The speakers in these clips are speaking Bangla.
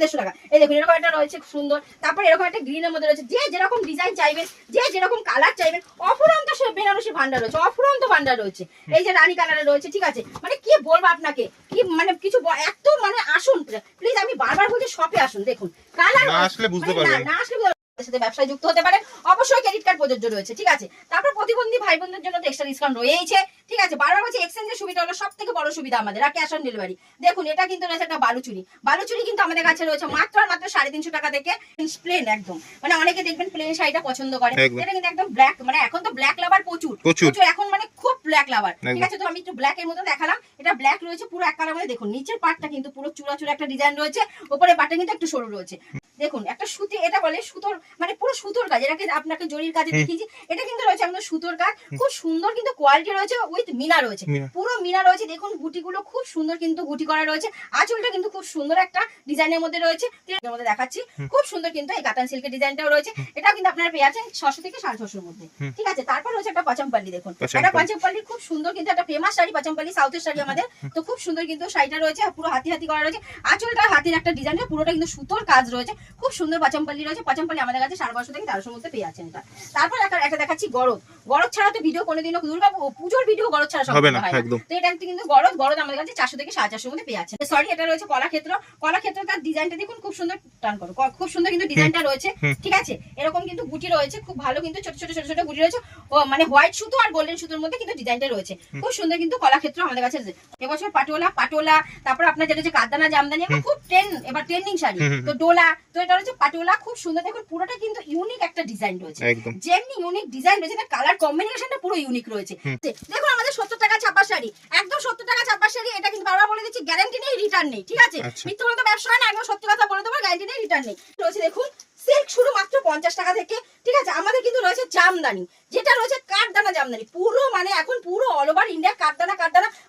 150 টাকা। এই দেখুন এরকম একটা রয়েছে সুন্দর, তারপর এরকম একটা গ্রিনের মধ্যে রয়েছে, যে যেরকম ডিজাইন চাইবেন, যে যেরকম কালার চাইবেন, অফুরন্ত বেনারসি ভান্ডার রয়েছে, অফুরন্ত ভান্ডার রয়েছে। এই যে রানী কালারে রয়েছে, ঠিক আছে, মানে কি বলবো আপনাকে, কি মানে কিছু এত মানে আসুন প্লিজ, আমি বারবার বলছি শপে আসুন, দেখুন কালার না আসলে বুঝতে পারবেন, না আসলে সাথে ব্যবসায় যুক্ত হতে পারেন, অবশ্যই ক্রেডিট কার্ড প্রযোজ্য রয়েছে, ঠিক আছে। তারপর প্রতিবন্ধী ভাই বোনদের জন্য তো এক্সট্রা ডিসকাউন্ট রয়েছে, ঠিক আছে। বারবার বলছি এক্সচেঞ্জের সুবিধা হলো সবথেকে বড় সুবিধা আমাদের, আর ক্যাশ অন ডেলিভারি। দেখুন এটা কিন্তু রয়েছে একটা বালুচুরি, বালুচুরি কিন্তু আমাদের কাছে রয়েছে মাত্র আর মাত্র 350 টাকা থেকে, প্লেন একদম, মানে অনেকে দেখবেন প্লেন শাড়িটা পছন্দ করে, এটা কিন্তু একদম ব্ল্যাক, মানে এখন তো ব্ল্যাক লাভার প্রচুর এখন, মানে খুব ব্ল্যাক লাভার, ঠিক আছে। তো আমি একটু ব্ল্যাক এর মতো দেখালাম, এটা ব্ল্যাক রয়েছে পুরো এক কালার মধ্যে। দেখুন নিচের পার্টটা কিন্তু পুরো চূড়া চূড়া একটা ডিজাইন রয়েছে, উপরে পার্টটা কিন্তু একটু সরু রয়েছে। দেখুন একটা সুতি, এটা বলে সুতোর, মানে পুরো সুতোর কাজ, এটাকে আপনাকে জরির কাজে দেখিয়েছি, এটা কিন্তু রয়েছে আমাদের সুতোর কাজ, খুব সুন্দর কিন্তু কোয়ালিটি রয়েছে, উইথ মিনা রয়েছে, পুরো মিনা রয়েছে। দেখুন গুটিগুলো খুব সুন্দর কিন্তু গুটি করা রয়েছে, আঁচলটা কিন্তু খুব সুন্দর একটা ডিজাইনের মধ্যে রয়েছে, এর মধ্যে দেখাচ্ছি, খুব সুন্দর কিন্তু এই কাতান সিল্কের ডিজাইনটাও রয়েছে, এটাও কিন্তু আপনারা পেয়ে যাচ্ছেন 600 থেকে 650 এর মধ্যে, ঠিক আছে। তারপর রয়েছে একটা পাচামপাল্লি, দেখুন এটা পাচামপাল্লি খুব সুন্দর কিন্তু একটা ফেমাস শাড়ি, পাচামপাল্লি সাউথের শাড়ি আমাদের, তো খুব সুন্দর কিন্তু শাড়িটা রয়েছে, পুরো হাতি হাতি করা রয়েছে, আঁচলটা হাতির একটা ডিজাইনটা, পুরোটা কিন্তু সুতোর কাজ রয়েছে, খুব সুন্দর পাচামপাল্লি রয়েছে। পাচামপাল্লি আমাদের কাছে 550 থেকে 1300 মধ্যে পেয়ে যাচ্ছেন এটা। তারপর একটা দেখাচ্ছি গরদ, গরদ ছাড়া তো ভিডিও কোনোদিনও, দুর্গা পুজোর ভিডিও গরদ ছাড়া সম্ভব হয় না, তো এটা কিন্তু গরদ আমাদের কাছে 400 থেকে 450 মধ্যে পেয়ে যাচ্ছেন। সরি এটা রয়েছে কলাক্ষেত্র, কলাক্ষেত্রটার ডিজাইনটা দেখুন খুব সুন্দর, টান করো, খুব সুন্দর কিন্তু ডিজাইনটা রয়েছে, ঠিক আছে। এরকম কিন্তু গুটি রয়েছে, খুব ভালো কিন্তু ছোট ছোট ছোট ছোট গুটি রয়েছে, ও মানে হোয়াইট সুতো আর গোল্ডেন সুতোর মধ্যে কিন্তু ডিজাইনটা রয়েছে, খুব সুন্দর কিন্তু কলাক্ষেত্র আমাদের কাছে। এবছর পাটোলা, তারপর আপনার যেটা হচ্ছে কাতানা জামদানি, খুব এবার ট্রেন্ডিং শাড়ি, তো ডোলা, তো এটা হচ্ছে পাটোলা, খুব সুন্দর। দেখুন পুরোটা কিন্তু ইউনিক একটা ডিজাইন রয়েছে, যেমনি ইউনিক ডিজাইন রয়েছে তার কালার কম্বিনেশনটা পুরো ইউনিক রয়েছে। দেখুন আমাদের 70 টাকা ছাপা শাড়ি, একদম 70 টাকা ছাপা শাড়ি, এটা কিন্তু বারবার বলে দিচ্ছি গ্যারান্টি নেই, রিটার্ন নেই, ঠিক আছে। মিথ্যা বলে তো ব্যবসা হয় না, একদম সত্যি কথা বলে দেবো, গ্যারান্টি নেই, রিটার্ন নেই রয়েছে। দেখুন সিল্ক শুরু মাত্র 50 টাকা থেকে, ঠিক আছে। আমাদের কিন্তু রয়েছে জামদানি, যেটা রয়েছে কাঠদানা জামদানি, পুরো মানে এখন পুরো অল ওভার ইন্ডিয়া কাঠদানা,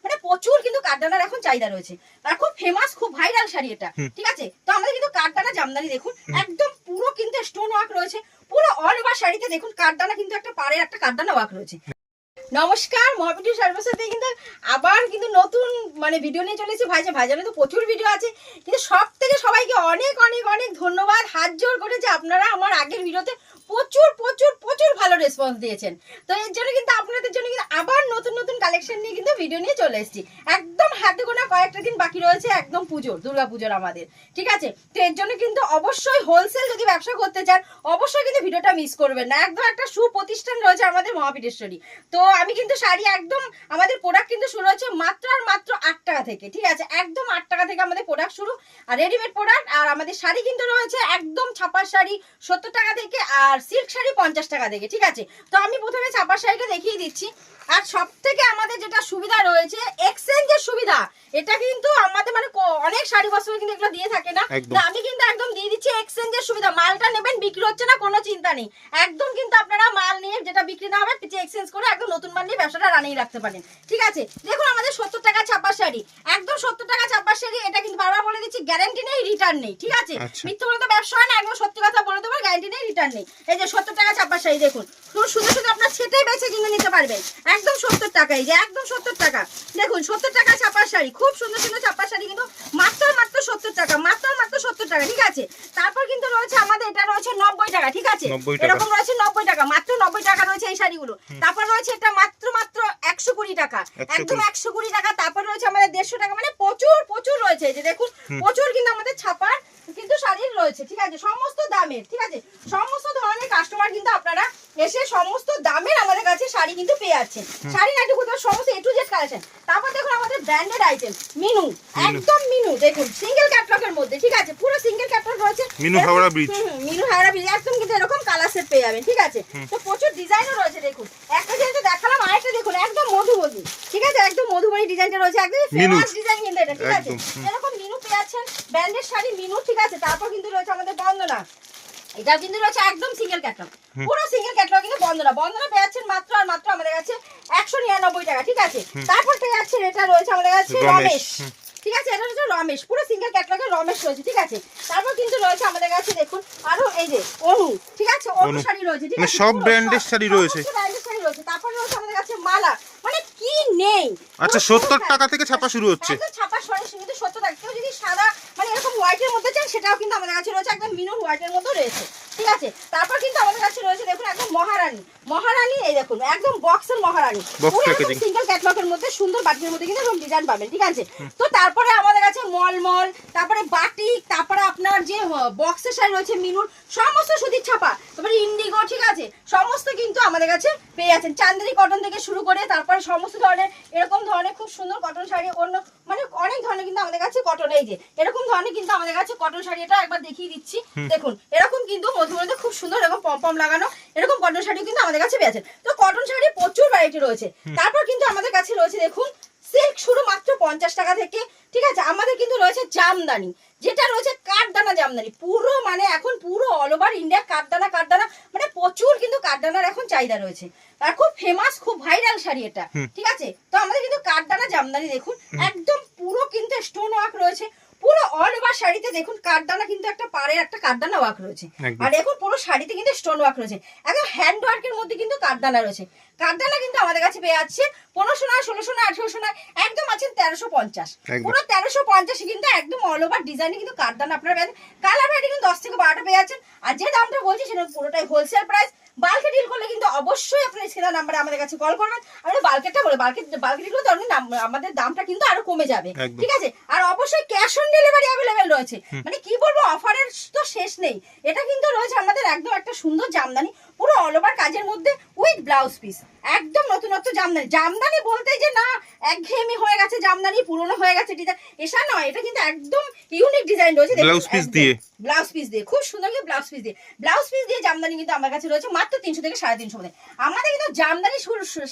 মানে প্রচুর কিন্তু কাঠদানার এখন চাহিদা রয়েছে, আর খুব ফেমাস, খুব ভাইরাল শাড়ি এটা, ঠিক আছে। তো আমাদের কিন্তু কাঠদানা জামদানি দেখুন একদম পুরো কিন্তু স্টোন ওয়ার্ক রয়েছে, পুরো অল ওভার শাড়িতে দেখুন কাঠদানা কিন্তু একটা পাড়ের একটা কাঠদানা ওয়ার্ক রয়েছে। নমস্কার, মহাবিটি সার্ভিসেতে কিন্তু আবার কিন্তু নতুন মানে ভিডিও নিয়ে চলে এসেছি। ভাইজানে তো প্রচুর ভিডিও আছে, কিন্তু সব থেকে সবাইকে অনেক অনেক অনেক ধন্যবাদ, হাত জোর করে যে আপনারা আমার আগের ভিডিওতে প্রচুর প্রচুর প্রচুর ভালো রেসপন্স দিয়েছেন। তো এর জন্য কিন্তু আপনাদের জন্য কিন্তু আবার নতুন নতুন কালেকশন নিয়ে কিন্তু ভিডিও নিয়ে চলে এসেছি। একদম হাতে গোনা কয়েকটা দিন বাকি রয়েছে একদম পুজোর, দুর্গা পুজোর আমাদের, ঠিক আছে। তো এর জন্য কিন্তু অবশ্যই হোলসেল যদি ব্যবসা করতে চান অবশ্যই কিন্তু ভিডিওটা মিস করবেন না, একদম একটা সুপ্রতিষ্ঠান রয়েছে আমাদের মহাপীঠেশ্বরী। তো আমি কিন্তু শাড়ি একদম, আমাদের প্রোডাক্ট কিন্তু শুরু হচ্ছে মাত্র আর মাত্র 8 টাকা থেকে, ঠিক আছে, একদম 8 টাকা থেকে আমাদের প্রোডাক্ট শুরু, আর রেডিমেড প্রোডাক্ট। আর আমাদের শাড়ি কিন্তু রয়েছে একদম ছাপার শাড়ি 70 টাকা থেকে, আর সিল্ক শাড়ি 50 টাকা থেকে, ঠিক আছে। তো আমি প্রথমে ছাপার শাড়িটা দেখিয়ে দিচ্ছি। আর সব থেকে আমাদের যেটা সুবিধা রয়েছে এক্সচেঞ্জের সুবিধা, এটা কিন্তু আমাদের মানে অনেক শাড়ি বস্ত্র কিন্তু এগুলো দিয়ে থাকে না, আমি কিন্তু একদম দিয়ে দিচ্ছি এক্সচেঞ্জের সুবিধা। মালটা নেবেন, বিক্রি হচ্ছে না, কোনো চিন্তা নেই, একদম কিন্তু আপনারা মাল নিয়ে যেটা বিক্রি না হবে এক্সচেঞ্জ করে একদম নতুন মাল নিয়ে ব্যবসাটা রানিয়ে রাখতে পারেন, ঠিক আছে। দেখুন আমাদের 70 টাকা ছাপার শাড়ি, একদম 70 টাকা ছাপার শাড়ি, এটা কিন্তু বারবার বলে দিচ্ছি গ্যারান্টি নেই, রিটার্ন নেই, ঠিক আছে। মিথ্যা বলে তো ব্যবসা হয় না, একদম সত্যি কথা বলে দেবো, গ্যারান্টি নেই, রিটার্ন নেই। এই যে 70 টাকা ছাপার শাড়ি দেখুন, শুধু শুধু আপনার ছেটে বেছে কিনে নিতে পারবেন একদম 70 টাকা, এই যে একদম 70 টাকা, দেখুন 70 টাকা ছাপার শাড়ি, খুব সুন্দর সুন্দর ছাপার শাড়ি কিন্তু মাত্র 70 টাকা, মাত্র 70 টাকা, ঠিক আছে। তারপর কিন্তু রয়েছে আমাদের এটা রয়েছে 90 টাকা, ঠিক আছে, এরকম রয়েছে 90 টাকা, মাত্র 90 টাকা রয়েছে এই শাড়িগুলো। তারপর রয়েছে এটা মাত্র 120 টাকা, একদম 120 টাকা। তারপর রয়েছে আমাদের 150 টাকা, মানে প্রচুর প্রচুর রয়েছে, যে দেখুন প্রচুর কিন্তু আমাদের ছাপার কিন্তু শাড়ির রয়েছে, ঠিক আছে, সমস্ত দামের, ঠিক আছে, সমস্ত ধরনের কাস্টমার কিন্তু আপনারা এসে সমস্ত দামের আমাদের কাছে শাড়ি কিন্তু পেয়ে যাচ্ছেন, শাড়ি নাইটি কোথাও সমস্ত A to Z কালেকশন। তারপর দেখুন আমাদের ব্র্যান্ডেড আইটেম মিনু, একদম মিনু, দেখুন সিঙ্গেল ক্যাটালগের মধ্যে, ঠিক আছে, পুরো সিঙ্গেল ক্যাটালগ রয়েছে, মিনু হাওড়া ব্রিজ, একদম কিন্তু এরকম কালার সেট পেয়ে যাবেন, ঠিক আছে। তো প্রচুর ডিজাইনও রয়েছে, দেখুন একটা যেহেতু দেখালাম, আরেকটা দেখুন একদম মধুবনী, ঠিক আছে, একদম মধুবনী ডিজাইনটা রয়েছে, একদম ফেমাস ডিজাইন কিন্তু এটা, ঠিক আছে, এরকম মিনু পেয়ে যাচ্ছেন, ব্র্যান্ডেড শাড়ি মিনু, ঠিক আছে। তারপর কিন্তু রয়েছে আমাদের বন্দনা, এটা কিন্তু রয়েছে একদম সিঙ্গেল ক্যাটালগ, পুরো সিঙ্গেল ক্যাটালগ কিন্তু বন্দনা পেয়ে যাচ্ছেন মাত্র আর মাত্র আমাদের কাছে 199 টাকা, ঠিক আছে। তারপর পেয়ে যাচ্ছেন এটা রয়েছে আমাদের কাছে রমেশ, ঠিক আছে, এটা হচ্ছে রমেশ, পুরো সিঙ্গেল ক্যাটালগের রমেশ রয়েছে। ঠিক আছে, তারপর কিন্তু রয়েছে আমাদের কাছে দেখুন আরো এই যে অনু, ঠিক আছে, অনু শাড়ি রয়েছে। ঠিক আছে, সব ব্র্যান্ডের শাড়ি রয়েছে, ব্র্যান্ডের শাড়ি রয়েছে। তারপর রয়েছে আমাদের কাছে মালা, মানে কি নেই। আচ্ছা 70 টাকা থেকে ছাপা শুরু হচ্ছে, একদম ছাপা শুরু 70 টাকা। কেউ যদি সাদা মানে এরকম হোয়াইটের মধ্যে চান সেটাও কিন্তু আমাদের কাছে রয়েছে, একদম মিনুর হোয়াইটের মধ্যে রয়েছে। ঠিক আছে, তারপর কিন্তু আমাদের কাছে রয়েছে দেখুন একদম মহারানী, মহারানী এই দেখুন একদম বক্সের মহারানী, সিঙ্গেল ক্যাটালগের মধ্যে সুন্দর বাটিকের মধ্যে কিন্তু এরকম ডিজাইন পাবেন। ঠিক আছে, তো তারপরে আমাদের কাছে মলমল, তারপরে বাটিক, তারপরে আপনার যে বক্সের শাড়ি রয়েছে মিনুর সমস্ত সুতির ছাপা, তারপরে ইন্ডিগো, ঠিক আছে, সমস্ত কিন্তু আমাদের কাছে পেয়ে যাচ্ছেন। চান্দেরি কটন থেকে শুরু করে তারপরে সমস্ত ধরনের এরকম ধরনের খুব সুন্দর কটন শাড়ি, অন্য মানে অনেক ধরনের কিন্তু আমাদের কাছে কটন, এই যে এরকম ধরনের কিন্তু আমাদের কাছে কটন শাড়ি, এটা একবার দেখিয়ে দিচ্ছি দেখুন, এরকম কিন্তু মধ্যে মধ্যে খুব সুন্দর এরকম পম লাগানো এরকম কটন শাড়ি কিন্তু আমাদের কাছে পেয়ে যাচ্ছেন। তো কটন শাড়ি প্রচুর ভ্যারাইটি রয়েছে। তারপর কিন্তু আমাদের কাছে রয়েছে দেখুন সিল্ক শুরু মাত্র 50 টাকা থেকে। ঠিক আছে, আমাদের কিন্তু রয়েছে জামদানি, যেটা রয়েছে কাঠদানা জামদানি, পুরো মানে এখন পুরো অল ওভার ইন্ডিয়া কাঠদানা মানে প্রচুর কিন্তু কাঠদানার এখন চাহিদা রয়েছে, আর খুব ফেমাস খুব ভাইরাল শাড়ি এটা। ঠিক আছে, তো আমাদের কিন্তু কাঠদানা জামদানি দেখুন একদম পুরো কিন্তু স্টোন ওয়ার্ক রয়েছে, পুরো অল ওভার শাড়িতে দেখুন কাঠদানা কিন্তু একটা পাড়ের একটা কাঠদানা ওয়ার্ক রয়েছে, আর এখন পুরো শাড়িতে কিন্তু স্টোন ওয়ার্ক রয়েছে, একদম হ্যান্ড ওয়ার্কের মধ্যে কিন্তু কাঠদানা রয়েছে। কাঠদানা কিন্তু আমাদের কাছে পেয়ে যাচ্ছে 1500 না 1600 না 1800 না একদম আছেন 1350, পুরো 1350 কিন্তু একদম অল ওভার ডিজাইনে কিন্তু কাঠদানা আপনারা পেয়ে যাচ্ছেন। কালার ভ্যারাইটি কিন্তু 10 থেকে 12টা পেয়ে যাচ্ছেন, আর যে দামটা বলছি সেটা পুরোটাই হোলসেল প্রাইস। বাল্কে ডিল করলে কিন্তু অবশ্যই আপনার স্ক্রিনের নাম্বারে আমাদের কাছে কল করবেন, আমরা বাল্কেটটা করে বাল্কে ডিল করলে আমাদের দামটা কিন্তু আরো কমে যাবে। ঠিক আছে, আর অবশ্যই ক্যাশ অন ডেলিভারি অ্যাভেলেবেল রয়েছে, মানে কি বলবো অফারের তো শেষ নেই। এটা কিন্তু রয়েছে আমাদের একদম একটা সুন্দর জামদানি, পুরো অল ওভার কাজের মধ্যে উইথ ব্লাউজ পিস, একদম নতুনত্ব জামদানি। জামদানি বলতে যে না একঘেয়েমি হয়ে গেছে জামদানি, পুরনো হয়ে গেছে ডিজাইন, এসা নয়, এটা কিন্তু একদম ইউনিক ডিজাইন রয়েছে। ব্লাউজ পিস দিয়ে খুব সুন্দর ব্লাউজ পিস দিয়ে জামদানি কিন্তু আমার কাছে রয়েছে মাত্র 300 থেকে 350 মধ্যে। আমাদের কিন্তু জামদানি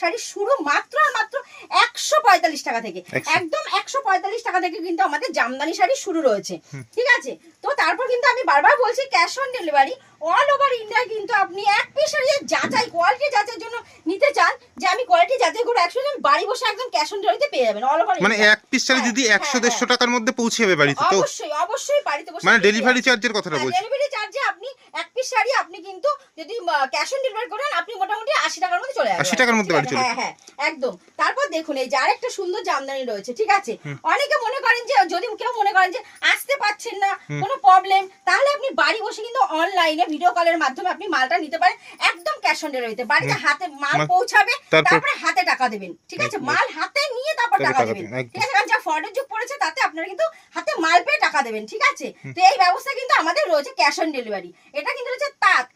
শাড়ি শুরু মাত্র আর মাত্র 145 টাকা থেকে, একদম 145 টাকা থেকে কিন্তু আমাদের জামদানি শাড়ি শুরু রয়েছে। ঠিক আছে, তো তারপর কিন্তু আমি বারবার বলছি cash on delivery all over India, কিন্তু আপনি এক পিস শাড়ি যাচাই কোয়ালিটি যাচাইয়ের জন্য নিতে চান যে আমি কোয়ালিটি যাচাই করে 100 জন বাড়ি বসে একদম ক্যাশ অন ডেলিভারিতে পেয়ে যাবেন অল ওভার, মানে এক পিস শাড়ি যদি 100-150 টাকার মধ্যে পৌঁছে যাবে বাড়িতে, তো অবশ্যই বাড়িতে বসে, মানে ডেলিভারি চার্জের কথাটা বলছি, ডেলিভারি চার্জে আপনি এক পিস শাড়ি আপনি কিন্তু যদি ক্যাশ অন ডেলিভারি করেন আপনি মোটামুটি 80 টাকার মধ্যে চলে যাবে, 80 টাকার মধ্যে বাড়ি চলে। হ্যাঁ একদম। তারপর দেখুন এই যে আরেকটা সুন্দর জামদানি রয়েছে। ঠিক আছে, অনেকে মনে করেন যে যদি কেউ মনে করেন যে আসতে পারছেন না কোনো প্রবলেম, তাহলে আপনি বাড়ি বসে কিন্তু অনলাইনে ভিডিও কলের মাধ্যমে আপনি মালটা নিতে পারেন একদম ক্যাশ অন ডেলিভারিতে, বাড়িতে হাতে মাল পৌঁছাবে, তারপরে হাতে টাকা দেবেন। ঠিক আছে, মাল হাতে নিয়ে তারপর টাকা দেবেন। ঠিক আছে, কারণ যা ফ্রডের যুগ পড়েছে তাতে আপনারা কিন্তু হাতে মাল পেয়ে টাকা দেবেন। ঠিক আছে, তো এই ব্যবস্থা কিন্তু আমাদের রয়েছে ক্যাশ অন ডেলিভারি। এটা কিন্তু রয়েছে তাঁত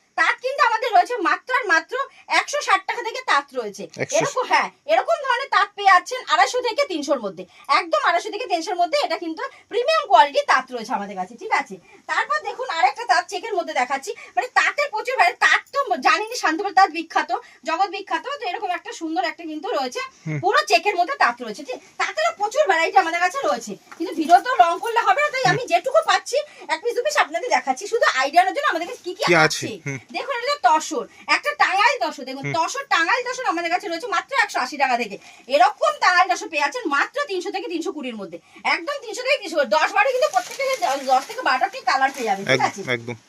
কিন্তু আমাদের রয়েছে মাত্র আর মাত্র 160 টাকা থেকে তাঁত রয়েছে। এরকম এরকম ধরনের তাঁত পেয়ে যাচ্ছেন 250 থেকে 300-র মধ্যে, একদম 250 থেকে 300-র মধ্যে। এটা কিন্তু প্রিমিয়াম কোয়ালিটি তাঁত রয়েছে আমাদের কাছে। ঠিক আছে, তারপর দেখুন আরেকটা তাঁত চেকের মধ্যে দেখাচ্ছি, মানে তাঁতের প্রচুর তাঁত তো জানিনি শান্তপুর তাঁত বিখ্যাত, জগৎ বিখ্যাত, তো এরকম একটা সুন্দর একটা কিন্তু রয়েছে পুরো চেকের মধ্যে তাঁত রয়েছে। ঠিক, তাঁতেরও প্রচুর ভ্যারাইটি আমাদের কাছে রয়েছে, কিন্তু ভিডিও তো লং করলে হবে না, তাই আমি যেটুকু পাচ্ছি এক পিস দু পিস আপনাদের দেখাচ্ছি, শুধু আইডিয়ার জন্য আমাদের কাছে কি কি আছে। দেখুন এটা তসর, একটা টাঙ্গাইল তসর, দেখুন তসর টাঙ্গাইল তসর আমাদের কাছে রয়েছে মাত্র 180 টাকা থেকে। এরকম টাঙ্গাইল তসর পেয়ে যাচ্ছেন মাত্র 300 থেকে 320-র মধ্যে, একদম 300 থেকে 300, 10-12 কিন্তু প্রত্যেকটা 10 থেকে 12টা কালার পেয়ে যাবেন। ঠিক আছে,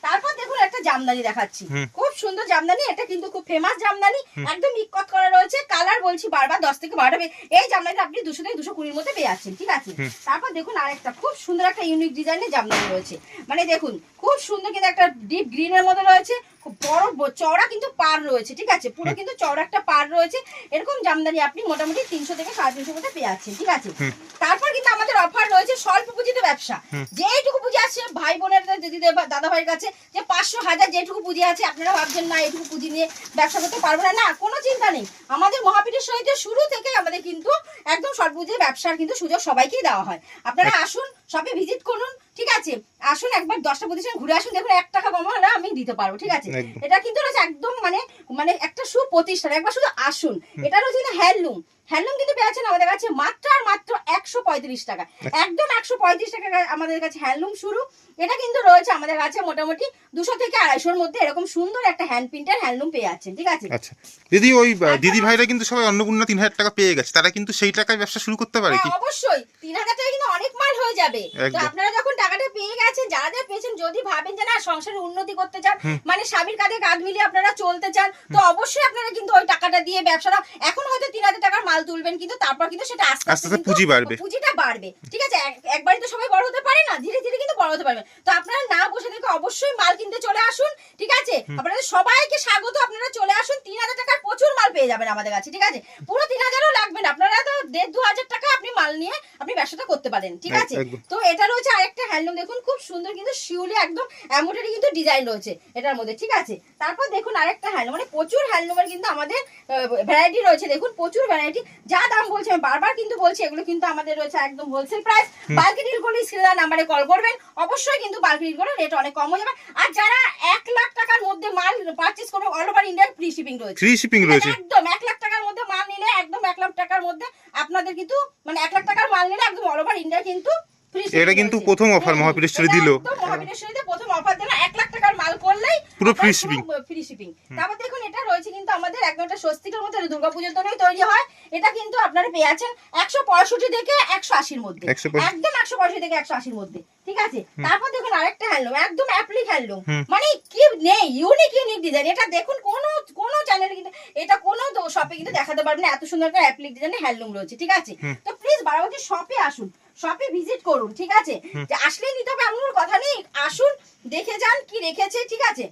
তারপর দেখুন একটা জামদানি দেখাচ্ছি, খুব সুন্দর জামদানি, এটা কিন্তু খুব ফেমাস জামদানি, একদম ইকত করা রয়েছে, কালার বলছি বারবার 10 থেকে 12টা, এই জামদানিটা আপনি 200 থেকে 220-র মধ্যে পেয়ে যাচ্ছেন। ঠিক আছে, তারপর দেখুন আরেকটা খুব সুন্দর একটা ইউনিক ডিজাইনের জামদানি রয়েছে, মানে দেখুন খুব সুন্দর কিন্তু একটা ডিপ গ্রিনের মধ্যে রয়েছে, খুব বড় চওড়া কিন্তু পাড় রয়েছে। ঠিক আছে, পুরো কিন্তু চওড়া একটা পাড় রয়েছে, এরকম জামদানি আপনি মোটামুটি 300 থেকে 350-র মধ্যে পেয়ে যাচ্ছেন। ঠিক আছে, তারপর কিন্তু আমাদের অফার রয়েছে স্বল্প পুঁজিতে ব্যবসা, যেটুকু পুঁজি আছে ভাই বোনের দিদিদের দাদা ভাইয়ের কাছে যে 500-1000 যেটুকু পুঁজি আছে, আপনারা ভাবছেন না এটুকু পুঁজি নিয়ে ব্যবসা করতে পারবো না, না কোনো চিন্তা নেই, আমাদের মহাপীঠের সহিত শুরু থেকে আমাদের কিন্তু একদম স্বল্প পুঁজিতে ব্যবসার কিন্তু সুযোগ সবাইকেই দেওয়া হয়। আপনারা আসুন, সবে ভিজিট করুন। ঠিক আছে, আসুন একবার 10টা প্রতিষ্ঠান ঘুরে আসুন, দেখুন 1 টাকা কম হলে আমি দিতে পারবো। ঠিক আছে, এটা কিন্তু রয়েছে একদম মানে একটা সুপ্রতিষ্ঠান, একবার শুধু আসুন। এটা রয়েছে হ্যান্ডলুম, হ্যান্ডলুম কিন্তু পেয়ে যাচ্ছেন আমাদের কাছে মাত্র আর মাত্র 135 টাকা, একদম 135 টাকা আমাদের কাছে হ্যান্ডলুম শুরু। এটা কিন্তু রয়েছে আমাদের কাছে মোটামুটি 200 থেকে 250-এর মধ্যে এরকম সুন্দর একটা হ্যান্ড প্রিন্টের হ্যান্ডলুম পেয়ে যাচ্ছেন, ঠিক আছে। আচ্ছা দিদি, ওই দিদি ভাইরা কিন্তু সবাই অন্নপূর্ণা 3000 টাকা পেয়ে গেছে, তারা কিন্তু সেই টাকায় ব্যবসা শুরু করতে পারে কি? অবশ্যই 3000 টাকা কিন্তু অনেক মাল হয়ে যাবে। তো একদম। আপনারা যখন টাকাটা পেয়ে গেছেন, যারা যারা পেয়েছেন, যদি ভাবেন যে না সংসারের উন্নতি করতে চান, মানে স্বামীর কাঁধে কাঁধ মিলিয়ে আপনারা চলতে চান, তো অবশ্যই আপনারা কিন্তু ওই টাকাটা দিয়ে ব্যবসাটা, এখন হয়তো 3000 টাকার মাল তুলবেন, কিন্তু তারপর কিন্তু সেটা আস্তে আস্তে আস্তে পুঁজি বাড়বে। পুঁজিটা বাড়বে, ঠিক আছে। একবারই তো সবাই বড় হতে পারে না, ধীরে ধীরে কিন্তু বড় হতে পারবে। তো আপনারা না বসে থেকে অবশ্যই মাল কিনতে চলে আসুন, ঠিক আছে। আপনাদের সবাইকে স্বাগত, আপনারা চলে আসুন। 3000 টাকার প্রচুর মাল পেয়ে যাবেন আমাদের কাছে, ঠিক আছে। পুরো 3000ও লাগবে না, আপনারা তো 1,500-2,000 টাকা আপনি মাল নিয়ে আপনি ব্যবসাটা করতে পারেন, ঠিক আছে। তো এটা রয়েছে আরেকটা হ্যান্ডলুম, দেখুন খুব সুন্দর কিন্তু শিউলি একদম এমব্রয়ডারি কিন্তু ডিজাইন রয়েছে এটার মধ্যে, ঠিক আছে। তারপর দেখুন আরেকটা হ্যান্ডলুম, মানে প্রচুর হ্যান্ডলুমের কিন্তু আমাদের ভ্যারাইটি রয়েছে, দেখুন প্রচুর ভ্যারাইটি। যা দাম বলছি আমি বারবার কিন্তু বলছি, এগুলো কিন্তু আমাদের রয়েছে একদম হোলসেল প্রাইস। বাল্কি ডিল করলে স্ক্রিনে নাম্বারে কল করবেন, অবশ্যই কিন্তু বাল্কি ডিল করলে রেট অনেক কম হয়ে যাবে। আর যারা 1 লাখ টাকার মধ্যে মাল পারচেজ করবে, all over India free shipping রয়েছে, ফ্রি শিপিং রয়েছে একদম। 1 লাখ টাকার মধ্যে মাল নিলে, একদম 1 লাখ টাকার মধ্যে আপনাদের কিন্তু, মানে 1 লাখ টাকার মাল নিলে একদম অল ওভার ইন্ডিয়া কিন্তু ফ্রি শিপিং। এটা কিন্তু প্রথম অফার মহাবীরেশ্বরী দিল, একদম মহাবীরেশ্বরীতে প্রথম অফার দিল। 1 লাখ টাকার মাল করলেই পুরো ফ্রি শিপিং, ফ্রি শিপিং। তারপর দেখুন এটা রয়েছে কিন্তু আমাদের একদম একটা স্বস্তিকের মধ্যে, দুর্গাপূজার জন্যই তৈরি হয়। এটা কিন্তু আপনারা পেয়ে যাচ্ছেন 165 থেকে 180-এর মধ্যে, একদম 165 থেকে 180-এর মধ্যে, ঠিক আছে। তারপর দেখুন আরেকটা হ্যান্ডলুম, একদম অ্যাপ্লিক হ্যান্ডলুম, মানে কি নেই, ইউনিক ডিজাইন। এটা দেখুন কোন চ্যানেলে কিন্তু, এটা কোন শপে কিন্তু দেখাতে পারবেন না, এত সুন্দর একটা অ্যাপ্লিক ডিজাইনের হ্যান্ডলুম রয়েছে, ঠিক আছে। তো প্লিজ বারবারটি শপে আসুন, শপে ভিজিট করুন, ঠিক আছে। যে আসলেই নিতে হবে এমন কথা নেই, আসুন দেখে যান কি রেখেছে, ঠিক আছে।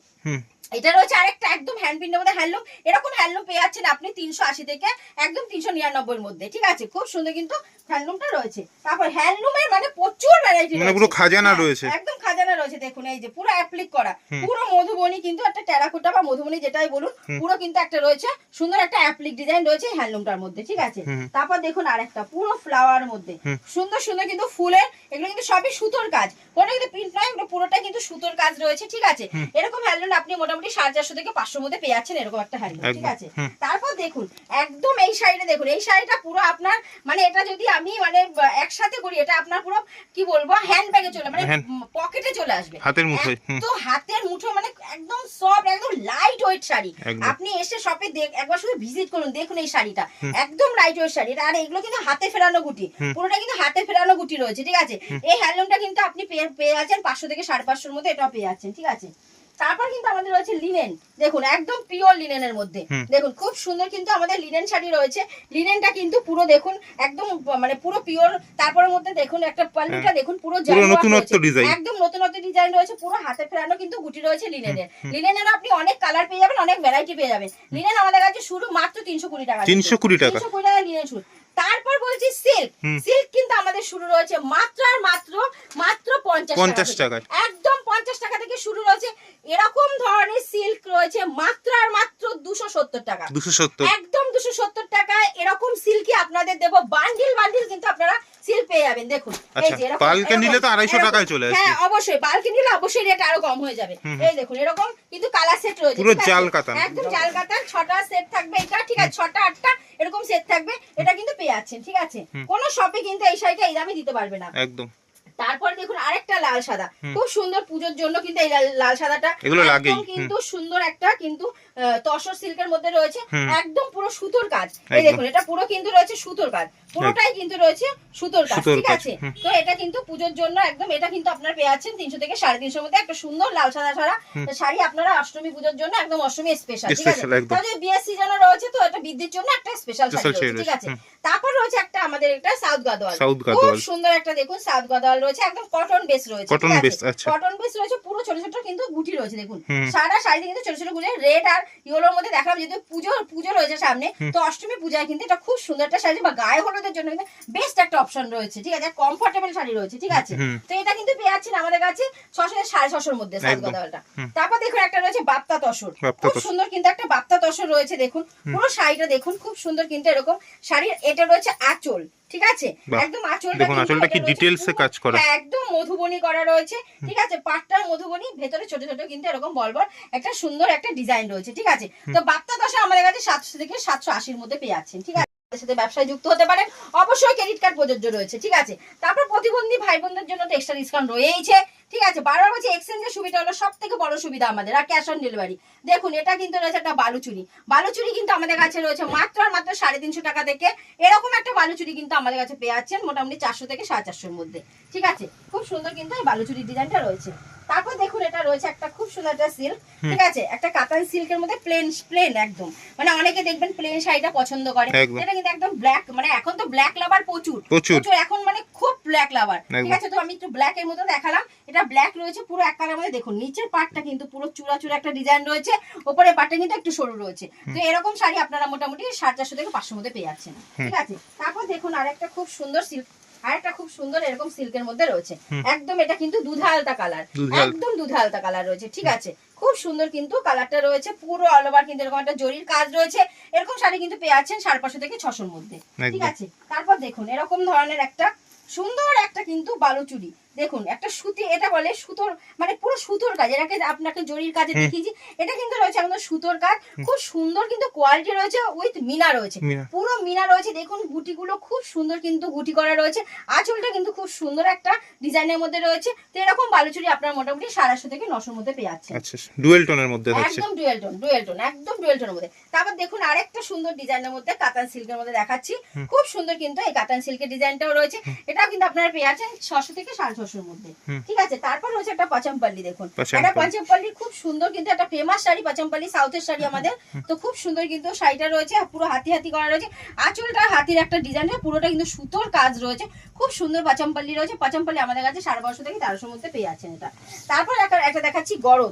এটা রয়েছে আরেকটা একদম হ্যান্ড প্রিন্টের মধ্যে হ্যান্ডলুম। এরকম হ্যান্ডলুম পেয়ে যাচ্ছেন আপনি 380 থেকে একদম 399-এর মধ্যে, ঠিক আছে। খুব সুন্দর কিন্তু হ্যান্ডলুমটা রয়েছে। তারপর হ্যান্ডলুমের মানে প্রচুর ভ্যারাইটি রয়েছে, মানে পুরো খাজানা রয়েছে, একদম খাজানা রয়েছে। দেখুন এই যে পুরো অ্যাপ্লিক করা, পুরো মধুবনী কিন্তু একটা টেরাকোটা বা মধুবনী যেটাই বলুন, পুরো কিন্তু একটা রয়েছে সুন্দর একটা অ্যাপ্লিক ডিজাইন রয়েছে হ্যান্ডলুমটার মধ্যে, ঠিক আছে। তারপর দেখুন আরেকটা পুরো ফ্লাওয়ার মধ্যে সুন্দর সুন্দর কিন্তু ফুলের, এগুলো কিন্তু সবই সুতোর কাজ, কোনো কিন্তু প্রিন্ট নয়, এগুলো পুরোটা কিন্তু সুতোর কাজ রয়েছে, ঠিক আছে। এরকম হ্যান্ডলুম আপনি মোটামুটি 450 থেকে 500-এর মধ্যে পেয়ে যাচ্ছেন, এরকম একটা হ্যান্ডলুম, ঠিক আছে। তারপর দেখুন একদম এই শাড়িটা দেখুন, এই শাড়িটা পুরো আপনার, মানে এটা যদি আমি মানে একসাথে করি, এটা আপনার পুরো কি বলবো হ্যান্ড ব্যাগে চলে, মানে পকেটে চলে আসবে, হাতের মুঠোয়, তো হাতের মুঠো, মানে একদম সফট, একদম লাইট ওয়েট শাড়ি। আপনি এসে শপে একবার শুধু ভিজিট করুন, দেখুন এই শাড়িটা একদম লাইট ওয়েট শাড়ি। আর এগুলো কিন্তু হাতে ফেরানো গুটি, পুরোটা কিন্তু হাতে ফেরানো গুটি রয়েছে, ঠিক আছে। এই হ্যান্ডলুমটা কিন্তু আপনি পেয়ে যাচ্ছেন 500 থেকে 550-এর মধ্যে, এটাও পেয়ে যাচ্ছেন, ঠিক আছে। তারপর কিন্তু আমাদের রয়েছে লিনেন, দেখুন একদম পিওর লিনেনের মধ্যে, দেখুন খুব সুন্দর কিন্তু আমাদের লিনেন শাড়ি রয়েছে। লিনেনটা কিন্তু পুরো দেখুন একদম মানে পুরো পিওর। তারপরের মধ্যে দেখুন একটা পাল্লুটা দেখুন পুরো নতুনত্ব ডিজাইন, একদম নতুনত্ব ডিজাইন রয়েছে, পুরো হাতে ফেরানো কিন্তু গুটি রয়েছে লিনেনের। লিনেনের আপনি অনেক কালার পেয়ে যাবেন, অনেক ভ্যারাইটি পেয়ে যাবেন। লিনেন আমাদের কাছে শুরু মাত্র 320 টাকা, 320 টাকা লিনেন শুরু। তারপর বলছি সিল্ক, সিল্ক কিন্তু আমাদের শুরু রয়েছে মাত্র আর মাত্র 50 টাকা, একদম 50 টাকা থেকে শুরু রয়েছে। এরকম ধরনের সিল্ক রয়েছে মাত্র আর মাত্র 270 টাকা, 270, একদম 270 টাকায় এরকম সিল্কই আপনাদের দেব। বান্ডিল বান্ডিল কিন্তু আপনারা সিল্ক পেয়ে যাবেন, দেখুন এই যে এরকম বাল্কে নিলে তো 250 টাকায় চলে আসবে, হ্যাঁ অবশ্যই বাল্কে নিলে অবশ্যই রেট আরো কম হয়ে যাবে। এই দেখুন এরকম কিন্তু কালার সেট রয়েছে, পুরো জাল কাতান, একদম জাল কাতান, 6টা সেট থাকবে এটা, ঠিক আছে, 6টা 8টা এরকম সেট থাকবে, এটা কিন্তু পেয়ে যাচ্ছেন, ঠিক আছে। কোন শপে কিন্তু এই শাড়িটা এই দামে দিতে পারবে না, একদম। তারপর দেখুন আরেকটা লাল সাদা, খুব সুন্দর পূজোর জন্য কিন্তু এই লাল সাদাটা এগুলো লাগেই, কিন্তু সুন্দর একটা কিন্তু তসর সিল্কের মধ্যে রয়েছে, একদম পুরো সুতোর কাজ। এই দেখুন এটা পুরো কিন্তু রয়েছে সুতোর কাজ, পুরোটাই কিন্তু রয়েছে সুতোর কাজ, ঠিক আছে। তো এটা কিন্তু পূজোর জন্য একদম, এটা কিন্তু আপনারা পেয়ে যাচ্ছেন 300 থেকে 350-এর মধ্যে একটা সুন্দর লাল সাদা ছাড়া শাড়ি, আপনারা অষ্টমী পূজোর জন্য একদম অষ্টমী স্পেশাল, ঠিক আছে। তাহলে বিয়ের সিজনে রয়েছে, তো এটা বৃদ্ধির জন্য একটা স্পেশাল শাড়ি রয়েছে, ঠিক আছে। তারপর রয়েছে একটা আমাদের একটা সাউথ গাদোয়াল, খুব সুন্দর একটা দেখুন সাউথ গাদোয়াল রয়েছে, একদম কটন বেস রয়েছে, কটন বেস রয়েছে, পুরো ছোট ছোট কিন্তু গুটি রয়েছে, দেখুন সারা শাড়িতে কিন্তু ছোট ছোট গুটি, রেড আর ইয়েলোর মধ্যে দেখালাম, যেহেতু পুজো রয়েছে সামনে, তো অষ্টমী পূজায় কিন্তু এটা খুব সুন্দর একটা শাড়ি, বা গায়ে হলুদের জন্য কিন্তু বেস্ট একটা অপশন রয়েছে, ঠিক আছে। কমফোর্টেবল শাড়ি রয়েছে, ঠিক আছে। তো এটা কিন্তু পেয়ে যাচ্ছেন আমাদের কাছে 600 থেকে 650-এর মধ্যে সাউথ গাদোয়ালটা। তারপর দেখুন একটা রয়েছে বাপ্তা তসর, খুব সুন্দর কিন্তু একটা বাপ্তা তসর রয়েছে, দেখুন পুরো শাড়িটা দেখুন খুব সুন্দর কিন্তু এরকম শাড়ির। এটা রয়েছে আঁচল, ঠিক আছে, একদম আঁচলটা কি ডিটেইলসে কাজ করা, একদম মধুবনী করা রয়েছে, ঠিক আছে। পাটটার মধুবনী, ভেতরে ছোট ছোট কিন্তু এরকম বলবল একটা সুন্দর একটা ডিজাইন রয়েছে, ঠিক আছে। তো বাপ্তা তসর আমাদের কাছে 700 থেকে 780-এর মধ্যে পেয়ে যাচ্ছেন, ঠিক আছে। সাথে ব্যবসায় যুক্ত হতে পারেন, অবশ্যই ক্রেডিট কার্ড প্রযোজ্য রয়েছে, ঠিক আছে। তারপর প্রতিবন্ধী ভাই বোনদের জন্য তো এক্সট্রা ডিসকাউন্ট রয়েছে, ঠিক আছে। বারবার বলছি এক্সচেঞ্জের সুবিধা হলো সব থেকে বড় সুবিধা আমাদের, আর ক্যাশ অন ডেলিভারি। দেখুন এটা কিন্তু রয়েছে একটা বালুচুরি। বালুচুরি কিন্তু আমাদের কাছে রয়েছে মাত্র আর মাত্র 350 টাকা থেকে। এরকম একটা বালুচুরি কিন্তু আমাদের কাছে পেয়ে যাচ্ছেন মোটামুটি 400 থেকে 450-এর মধ্যে, ঠিক আছে। খুব সুন্দর কিন্তু এই বালুচুরির ডিজাইনটা রয়েছে। তারপর দেখুন এটা রয়েছে একটা খুব সুন্দর একটা সিল্ক, ঠিক আছে, একটা কাতান সিল্কের মধ্যে প্লেন একদম, মানে অনেকে দেখবেন প্লেন শাড়িটা পছন্দ করে, এটা কিন্তু একদম ব্ল্যাক, মানে এখন তো ব্ল্যাক লাভার প্রচুর এখন, মানে খুব ব্ল্যাক লাভার, ঠিক আছে। তো আমি একটু ব্ল্যাক এর মধ্যে দেখালাম, এটা ব্ল্যাক রয়েছে পুরো এক কালারের মধ্যে। দেখুন নিচের পার্টটা কিন্তু পুরো চূড়া একটা ডিজাইন রয়েছে, উপরের পার্টটা কিন্তু একটু সরু রয়েছে। তো এরকম শাড়ি আপনারা মোটামুটি 450 থেকে 500 মধ্যে পেয়ে যাচ্ছেন, ঠিক আছে। তারপর দেখুন আরেকটা খুব সুন্দর সিল্ক, আরেকটা খুব সুন্দর এরকম সিল্কের মধ্যে রয়েছে, একদম এটা কিন্তু দুধা আলতা কালার, একদম দুধা আলতা কালার রয়েছে, ঠিক আছে। খুব সুন্দর কিন্তু কালারটা রয়েছে, পুরো অল ওভার কিন্তু এরকম একটা জরির কাজ রয়েছে। এরকম শাড়ি কিন্তু পেয়ে যাচ্ছেন 550 থেকে 600-এর মধ্যে, ঠিক আছে। তারপর দেখুন এরকম ধরনের একটা সুন্দর একটা কিন্তু বালুচুরি, দেখুন একটা সুতি, এটা বলে সুতোর, মানে পুরো সুতোর কাজ, এটাকে আপনাকে জরির কাজে দেখিয়েছি, এটা কিন্তু রয়েছে একদম সুতোর কাজ, খুব সুন্দর কিন্তু কোয়ালিটি রয়েছে, উইথ মিনা রয়েছে, পুরো মিনা রয়েছে। দেখুন গুটিগুলো খুব সুন্দর কিন্তু গুটি করা রয়েছে, আঁচলটা কিন্তু খুব সুন্দর একটা ডিজাইনের মধ্যে রয়েছে। তো এরকম বালুচুরি আপনার মোটামুটি 850 থেকে 900-এর মধ্যে পেয়ে যাচ্ছেন, আচ্ছা, ডুয়েল টোনের মধ্যে থাকছে, একদম ডুয়েল টোন, একদম ডুয়েল টোনের মধ্যে। তারপর দেখুন আরেকটা সুন্দর ডিজাইনের মধ্যে কাতান সিল্কের মধ্যে দেখাচ্ছি, খুব সুন্দর কিন্তু এই কাতান সিল্কের ডিজাইনটাও রয়েছে, এটাও কিন্তু আপনারা পেয়ে যাচ্ছেন 600 থেকে 650-এর মধ্যে, ঠিক আছে। তারপর রয়েছে একটা পাচামপাল্লি, দেখুন এটা পাচামপাল্লি, খুব সুন্দর কিন্তু একটা ফেমাস শাড়ি পাচামপাল্লি, সাউথের শাড়ি আমাদের। তো খুব সুন্দর কিন্তু শাড়িটা রয়েছে, পুরো হাতি করা রয়েছে, আঁচলটা হাতির একটা ডিজাইন, পুরোটা কিন্তু সুতোর কাজ রয়েছে, খুব সুন্দর পাচামপাল্লি রয়েছে। পাচামপাল্লি আমাদের কাছে 1250 থেকে 1300-এর মধ্যে পেয়ে যাচ্ছেন এটা। তারপর একটা দেখাচ্ছি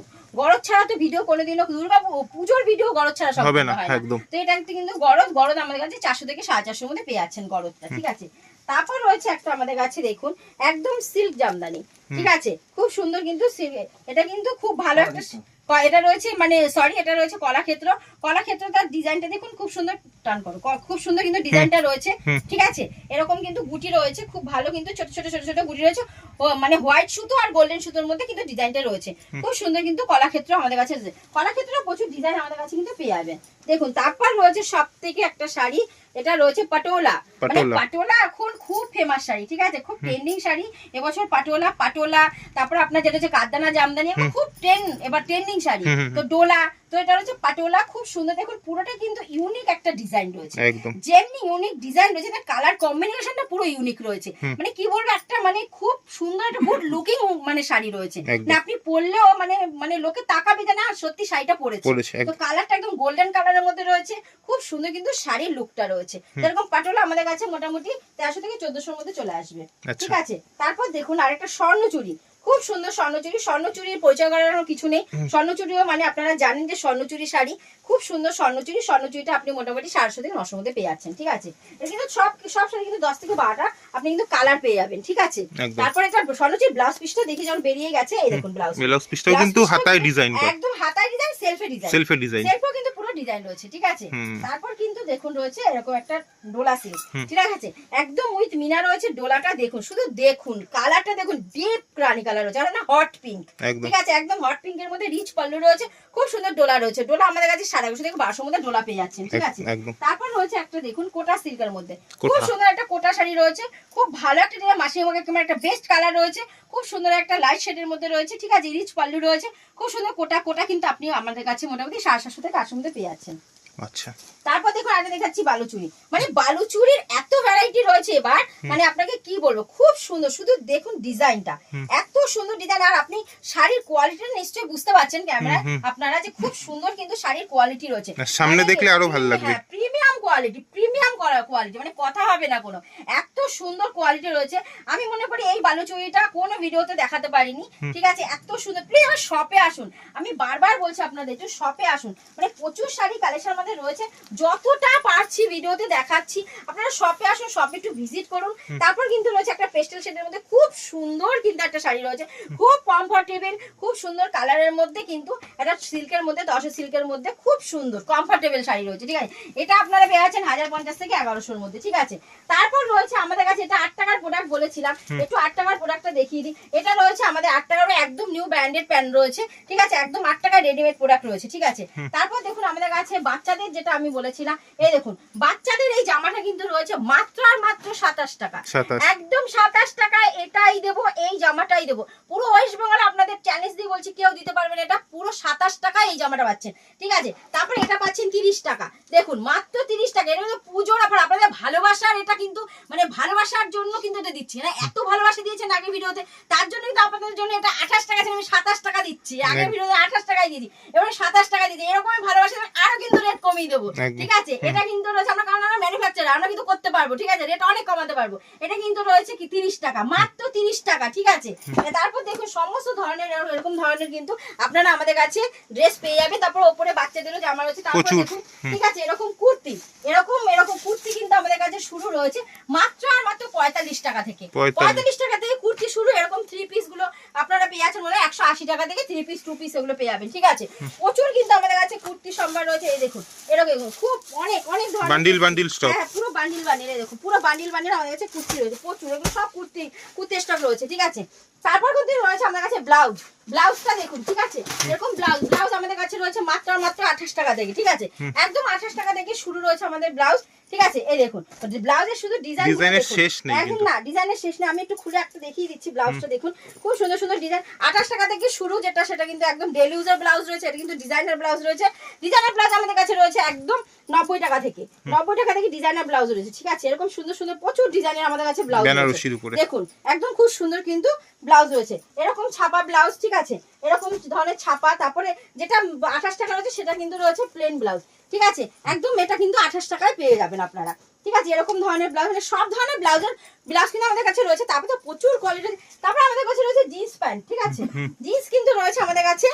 গরদ ছাড়া তো ভিডিও কোনোদিনও, দুর্গা পুজোর ভিডিও গরদ ছাড়া সব হয় না, তো এটা কিন্তু গরদ আমাদের কাছে 400 থেকে 450-এর মধ্যে পেয়ে যাচ্ছেন গরদটা, ঠিক আছে। তারপর রয়েছে একটা আমাদের কাছে দেখুন একদম সিল্ক জামদানি, ঠিক আছে, খুব সুন্দর কিন্তু এটা কিন্তু খুব ভালো একটা, এটা রয়েছে মানে সরি এটা রয়েছে কলাক্ষেত্র তার ডিজাইনটা দেখুন খুব সুন্দর, টান করো, খুব সুন্দর কিন্তু ডিজাইনটা রয়েছে, ঠিক আছে। এরকম কিন্তু গুটি রয়েছে, খুব ভালো কিন্তু ছোট ছোট গুটি রয়েছে, মানে হোয়াইট সুতো আর গোল্ডেন সুতোর মধ্যে কিন্তু ডিজাইনটা রয়েছে, খুব সুন্দর কিন্তু কলাক্ষেত্র আমাদের কাছে, কলাক্ষেত্র প্রচুর ডিজাইন আমাদের কাছে কিন্তু পেয়ে যাবেন, দেখুন। তারপর রয়েছে সব থেকে একটা শাড়ি, এটা রয়েছে পাটোলা, মানে পাটোলা এখন খুব ফেমাস শাড়ি, ঠিক আছে, খুব ট্রেন্ডিং শাড়ি এবছর পাটোলা। তারপর আপনার যেটা হচ্ছে কাদ্দানা জামদানি, খুব এবার ট্রেন্ডিং শাড়ি, তো ডোলা, তো এটা হচ্ছে পাটোলা, খুব সুন্দর। দেখুন পুরোটা কিন্তু ইউনিক একটা ডিজাইন রয়েছে, যেমনি ইউনিক ডিজাইন রয়েছে না, কালার কম্বিনেশনটা পুরো ইউনিক রয়েছে, মানে কি বলবো, একটা মানে খুব সুন্দর একটা গুড লুকিং মানে শাড়ি রয়েছে, না আপনি পরলেও মানে লোকে তাকাবে যে না সত্যি শাড়িটা পরেছে। তো কালারটা একদম গোল্ডেন কালারের মধ্যে রয়েছে, খুব সুন্দর কিন্তু শাড়ির লুকটা রয়েছে। এরকম পাটোলা আমাদের কাছে মোটামুটি 1300 থেকে 1400-এর মধ্যে চলে আসবে, ঠিক আছে। তারপর দেখুন আরেকটা স্বর্ণচুরি, খুব সুন্দর স্বর্ণচুরির পরিচয় করার কিছু নেই, স্বর্ণচুরিও মানে আপনারা জানেন যে স্বর্ণচুরি শাড়ি, খুব সুন্দর স্বর্ণচুরিটা আপনি মোটামুটি 700 থেকে 900-এর মধ্যে পেয়ে যাচ্ছেন, ঠিক আছে। এটা কিন্তু সব শাড়ি কিন্তু 10 থেকে 12টা আপনি কিন্তু কালার পেয়ে যাবেন, ঠিক আছে। তারপরে এটা স্বর্ণচুরি ব্লাউজ পিসটা দেখে যখন বেরিয়ে গেছে, এই দেখুন ব্লাউজ পিসটাও কিন্তু হাতায় ডিজাইন, একদম হাতায় ডিজাইন, সেলফে ডিজাইন সেলফও পুরো ডিজাইন রয়েছে, ঠিক আছে। তারপর কিন্তু দেখুন রয়েছে এরকম একটা ডোলা সিল্ক, ঠিক আছে, একদম উইথ মিনা রয়েছে। ডোলাটা দেখুন, শুধু দেখুন কালারটা দেখুন, ডিপ রানী কালার রয়েছে, আর না হট পিঙ্ক, ঠিক আছে, একদম হট পিঙ্ক এর মধ্যে রিচ পাল্লু রয়েছে, খুব সুন্দর ডোলা রয়েছে। ডোলা আমাদের কাছে 1250 থেকে 1200-এর মধ্যে ডোলা পেয়ে যাচ্ছেন, ঠিক আছে। তারপর রয়েছে একটা দেখুন কোটা সিল্কের মধ্যে, খুব সুন্দর একটা কোটা শাড়ি রয়েছে, খুব ভালো একটা মাসিমাকে একটা বেস্ট কালার রয়েছে, খুব সুন্দর একটা লাইট শেডের মধ্যে রয়েছে, ঠিক আছে, রিচ পাল্লু রয়েছে, খুব সুন্দর কোটা কিন্তু আপনি আমাদের কাছে মোটামুটি 750 থেকে 800-এর মধ্যে পেয়ে যাচ্ছেন, আচ্ছা। তারপর দেখুন আগে দেখাচ্ছি বালুচুরি, মানে বালুচুরির এত ভ্যারাইটি রয়েছে এবার, মানে আপনাকে কি বলবো, খুব সুন্দর, শুধু দেখুন ডিজাইনটা, এত সুন্দর ডিজাইন। আর আপনি শাড়ির কোয়ালিটিটা নিশ্চয়ই বুঝতে পারছেন ক্যামেরায় আপনারা, যে খুব সুন্দর কিন্তু শাড়ির কোয়ালিটি রয়েছে, সামনে দেখলে আরো ভালো লাগবে, প্রিমিয়াম কোয়ালিটি, মানে কথা হবে না কোনো, এত সুন্দর কোয়ালিটি রয়েছে। আমি মনে করি এই বালুচুরিটা কোনো ভিডিওতে দেখাতে পারিনি, ঠিক আছে, এত সুন্দর। প্লিজ আমার শপে আসুন, আমি বারবার বলছি আপনাদের একটু শপে আসুন, মানে প্রচুর শাড়ি কালেকশন আমাদের রয়েছে, যতটা পারছি ভিডিওতে দেখাচ্ছি, আপনারা শপে আসুন, শপে একটু ভিজিট করুন। তারপর কিন্তু রয়েছে একটা পেস্টেল শেডের মধ্যে খুব সুন্দর কিন্তু একটা শাড়ি রয়েছে, খুব কমফোর্টেবল, খুব সুন্দর কালারের মধ্যে, কিন্তু একটা সিল্কের মধ্যে, 10 সিল্কের মধ্যে খুব সুন্দর কমফোর্টেবল শাড়ি রয়েছে, ঠিক আছে। এটা আপনারা পেয়ে যাচ্ছেন 1050 থেকে 1100-এর মধ্যে, ঠিক আছে। তারপর রয়েছে আমাদের কাছে এটা 8 টাকার প্রোডাক্ট বলেছিলাম, একটু 8 টাকার প্রোডাক্টটা দেখিয়ে দিই। এটা রয়েছে আমাদের 8 টাকার একদম নিউ ব্র্যান্ড ব্র্যান্ডেড প্যান্ট রয়েছে, ঠিক আছে, একদম 8 টাকা রেডিমেড প্রোডাক্ট রয়েছে, ঠিক আছে। তারপর দেখুন আমাদের কাছে বাচ্চাদের, যেটা আমি বলেছিলাম, এই দেখুন বাচ্চাদের এই জামাটা কিন্তু রয়েছে মাত্র আর মাত্র 27 টাকা, একদম 27 টাকায় এটাই দেবো, এই জামাটাই দেবো। পুরো ওয়েস্ট বেঙ্গল আপনাদের চ্যালেঞ্জ দিয়ে বলছি, কেউ দিতে পারবেন এটা, পুরো 27 টাকায় এই জামাটা পাচ্ছেন, ঠিক আছে। তারপরে এটা পাচ্ছেন 30 টাকা, দেখুন মাত্র 30 টাকা। এটা কিন্তু পুজোর অফার, আপনাদের ভালোবাসার, এটা কিন্তু মানে ভালোবাসার জন্য কিন্তু এটা দিচ্ছি না, এত ভালোবাসা দিয়েছেন আগের ভিডিওতে, তার জন্য কিন্তু আপনাদের জন্য এটা 28 টাকা ছিল, আমি 27 টাকা দিচ্ছি, আগের ভিডিওতে 28 টাকায় দিয়েছি, এবারে 27 টাকা দিচ্ছি। এরকমই ভালোবাসা আরো কিন্তু রেট কমিয়ে দেবো, ঠিক আছে। এটা কিন্তু রয়েছে, আমরা কারণ আমরা ম্যানুফ্যাকচারার, আমরা কিন্তু করতে পারবো, ঠিক আছে, রেট অনেক কমাতে পারবো। এটা কিন্তু রয়েছে কি 30 টাকা, মাত্র 30 টাকা, ঠিক আছে। তারপর দেখুন সমস্ত ধরনের এরকম ধরনের কিন্তু আপনারা আমাদের কাছে ড্রেস পেয়ে যাবে। তারপর ওপরে বাচ্চাদেরও জামা রয়েছে। তারপর দেখুন, ঠিক আছে, এরকম কুর্তি, এরকম কুর্তি কিন্তু আমাদের কাছে শুরু রয়েছে মাত্র আর মাত্র 45 টাকা থেকে, 45 টাকা থেকে কুর্তি শুরু। এরকম 3 পিস গুলো আপনারা পেয়ে যাচ্ছেন বলে 180 টাকা থেকে 3 পিস 2 পিস এগুলো পেয়ে যাবেন, ঠিক আছে। প্রচুর কিন্তু আমাদের কাছে কুর্তি সম্ভার রয়েছে। এই দেখুন এরকম খুব অনেক অনেক ধরনের বান্ডিল স্টক, হ্যাঁ পুরো বান্ডিল এই দেখুন পুরো বান্ডিল আমাদের কাছে কুর্তি রয়েছে প্রচুর, এগুলো সব কুর্তি স্টক রয়েছে, ঠিক আছে। তারপর কিন্তু রয়েছে আমাদের কাছে ব্লাউজটা দেখুন, ঠিক আছে, এরকম ব্লাউজ আমাদের কাছে রয়েছে মাত্র 28 টাকা থেকে, ঠিক আছে, একদম 28 টাকা থেকে শুরু রয়েছে আমাদের ব্লাউজ, ঠিক আছে। এই দেখুন ব্লাউজের শুধু ডিজাইনের শেষ নেই, একদম না, ডিজাইনের শেষ নেই। আমি একটু খুলে একটা দেখিয়ে দিচ্ছি ব্লাউজটা, দেখুন খুব সুন্দর সুন্দর ডিজাইন। 28 টাকা থেকে শুরু, যেটা সেটা কিন্তু একদম ডেলি ইউজার ব্লাউজ রয়েছে, এটা কিন্তু ডিজাইনার ব্লাউজ রয়েছে। ডিজাইনার ব্লাউজ আমাদের কাছে রয়েছে একদম 90 টাকা থেকে, 90 টাকা থেকে ডিজাইনার ব্লাউজ রয়েছে, ঠিক আছে। এরকম সুন্দর সুন্দর প্রচুর ডিজাইনের আমাদের কাছে ব্লাউজ রয়েছে, দেখুন একদম খুব সুন্দর কিন্তু ব্লাউজ রয়েছে, এরকম ছাপা ব্লাউজ, ঠিক আছে, এরকম ধরনের ছাপা। তারপরে যেটা 28 টাকা রয়েছে সেটা কিন্তু রয়েছে প্লেন ব্লাউজ, ঠিক আছে, একদম এটা কিন্তু 28 টাকায় পেয়ে যাবেন আপনারা, ঠিক আছে। এরকম ধরনের ব্লাউজ, মানে সব ধরনের ব্লাউজ কিন্তু আমাদের কাছে রয়েছে। তারপরে তো প্রচুর কোয়ালিটি। তারপরে আমাদের কাছে রয়েছে জিন্স প্যান্ট, ঠিক আছে, জিন্স কিন্তু রয়েছে আমাদের কাছে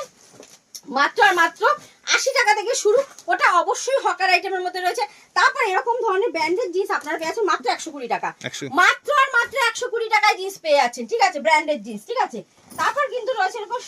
মাত্র আর মাত্র 80 টাকা থেকে শুরু, ওটা অবশ্যই হকার আইটেমের মধ্যে রয়েছে। তারপর এরকম ধরনের ব্র্যান্ডেড জিন্স আপনারা পেয়ে যাচ্ছেন মাত্র 120 টাকা, মাত্র আর মাত্র 120 টাকায় জিন্স পেয়ে যাচ্ছেন, ঠিক আছে, ব্র্যান্ডেড জিন্স, ঠিক আছে। তারপর কিন্তু রয়েছে এরকম